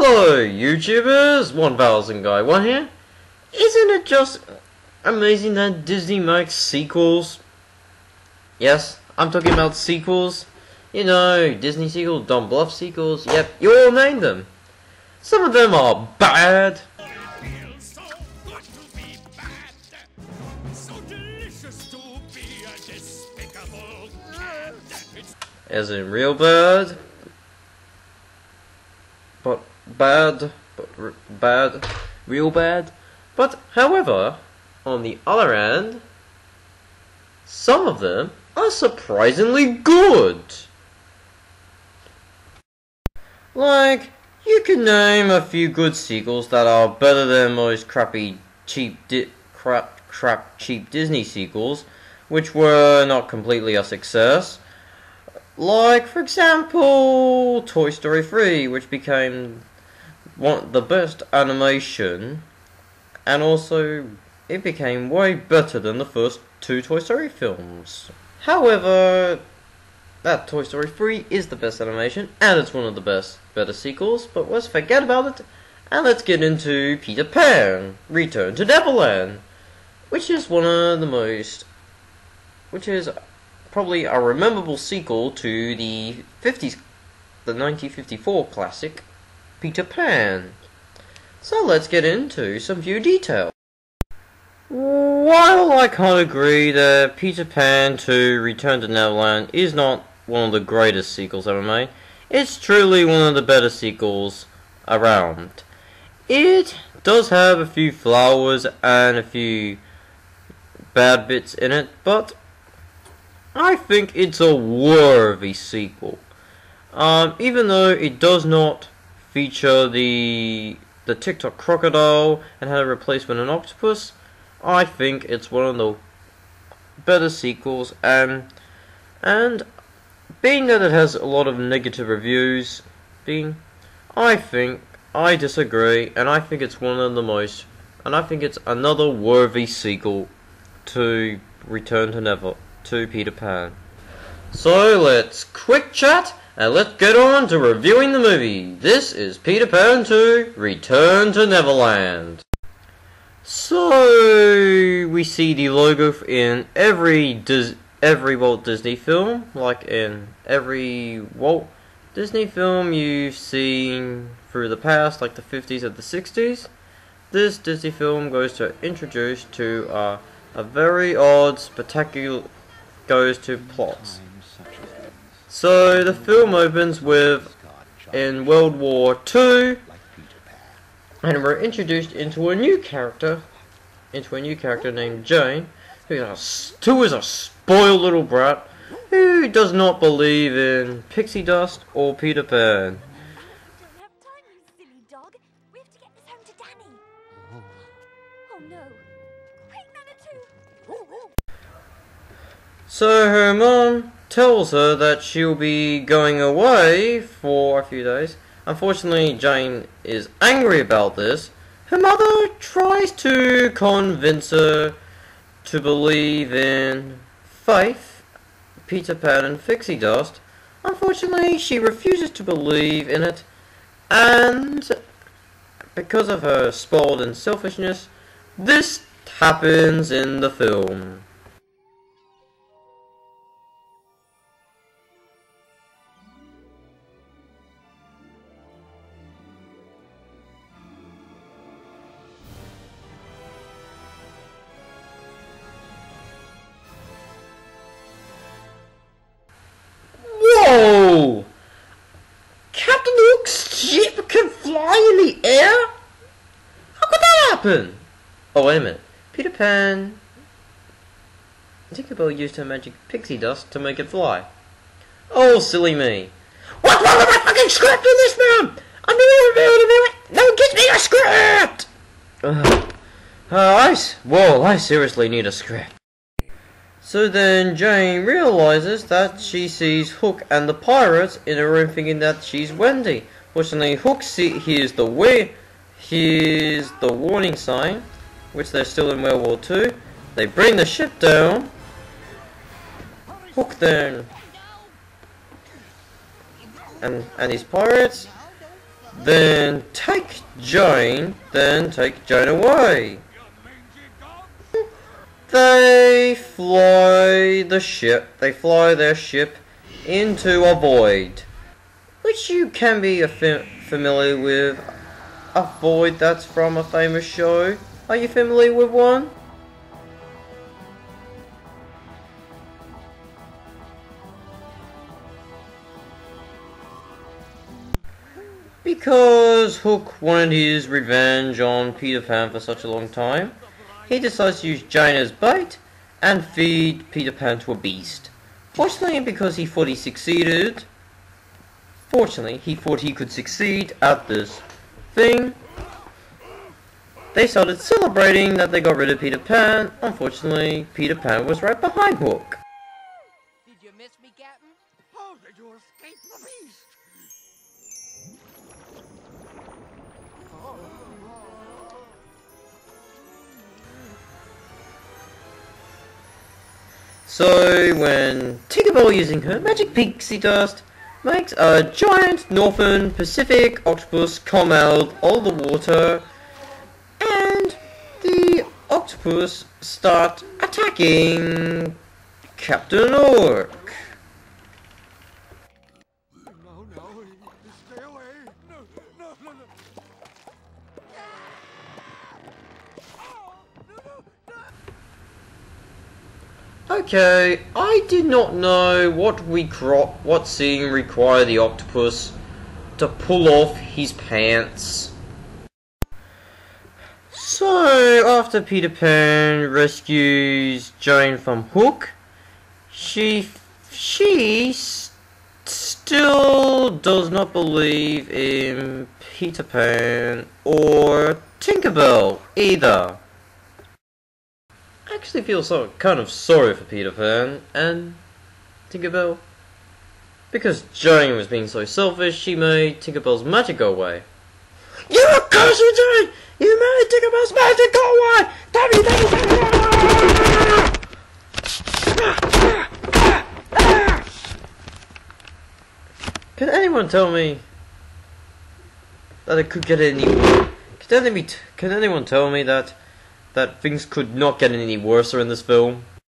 Hello YouTubers, 1000 Guy 1 here. Isn't it just amazing that Disney makes sequels? Yes, I'm talking about sequels. You know, Disney sequels, Don Bluth sequels, yep, you all named them. Some of them are bad. As in real bad. But bad, real bad. But however, on the other hand, some of them are surprisingly good. Like, you can name a few good sequels that are better than most crappy, cheap Disney sequels, which were not completely a success. Like, for example, Toy Story 3, which became the best animation, and also it became way better than the first two Toy Story films. However, that Toy Story 3 is the best animation, and it's one of the better sequels, but let's forget about it, and let's get into Peter Pan, Return to Neverland, which is probably a rememberable sequel to the 1954 classic, Peter Pan. So let's get into some few details. While I can't agree that Peter Pan 2 Return to Neverland is not one of the greatest sequels ever made, it's truly one of the better sequels around. It does have a few flaws and a few bad bits in it, but I think it's a worthy sequel. Even though it does not feature the TikTok crocodile and had a replacement an octopus, I think it's one of the better sequels, and being that it has a lot of negative reviews, I disagree, and I think it's another worthy sequel to Return to Peter Pan. So let's quick chat and let's get on to reviewing the movie. This is Peter Pan 2 Return to Neverland. So we see the logo in every Walt Disney film, like in every Walt Disney film you've seen through the past, like the 50s and the 60s. This Disney film goes to introduce to a very odd, spectacular plots. So the film opens with in World War II, and we're introduced into a new character named Jane, who is a spoiled little brat who does not believe in pixie dust or Peter Pan. So her mom tells her that she'll be going away for a few days. Unfortunately, Jane is angry about this. Her mother tries to convince her to believe in faith, Peter Pan and pixie dust. Unfortunately, she refuses to believe in it, and because of her spoiled and selfishness, this happens in the film. Whoa! Captain Hook's ship can fly in the air? How could that happen? Oh, wait a minute. Peter Pan... Tinkerbell used her magic pixie dust to make it fly. Oh, silly me. What's wrong with my fucking script in this film? I'm no one gives me a script! I seriously need a script. So then Jane realizes that she sees Hook and the pirates in a room thinking that she's Wendy. Fortunately, Hook hears the warning sign, which they're still in World War II. They bring the ship down. Hook then and his pirates then take Jane away. They fly their ship into a void, which you can be familiar with. A void that's from a famous show. Are you familiar with one? Because Hook wanted his revenge on Peter Pan for such a long time, he decides to use Jane as bait and feed Peter Pan to a beast. Fortunately, because he thought he could succeed at this thing, they started celebrating that they got rid of Peter Pan. Unfortunately, Peter Pan was right behind Hook. Did you miss me, Captain? How did you escape the beast? So when Tinkerbell, using her magic pixie dust, makes a giant Northern Pacific octopus come out of the water, and the octopus start attacking Captain Orc. No, stay away. No. Okay, I did not know what scene required the octopus to pull off his pants. So, after Peter Pan rescues Jane from Hook, she still does not believe in Peter Pan or Tinkerbell either. I actually feel kind of sorry for Peter Pan and Tinkerbell. Because Jane was being so selfish, she made Tinkerbell's magic go away. You accursed Jane! You made Tinkerbell's magic go away! Can anyone tell me that it could get any? Can anyone tell me that things could not get any worse in this film?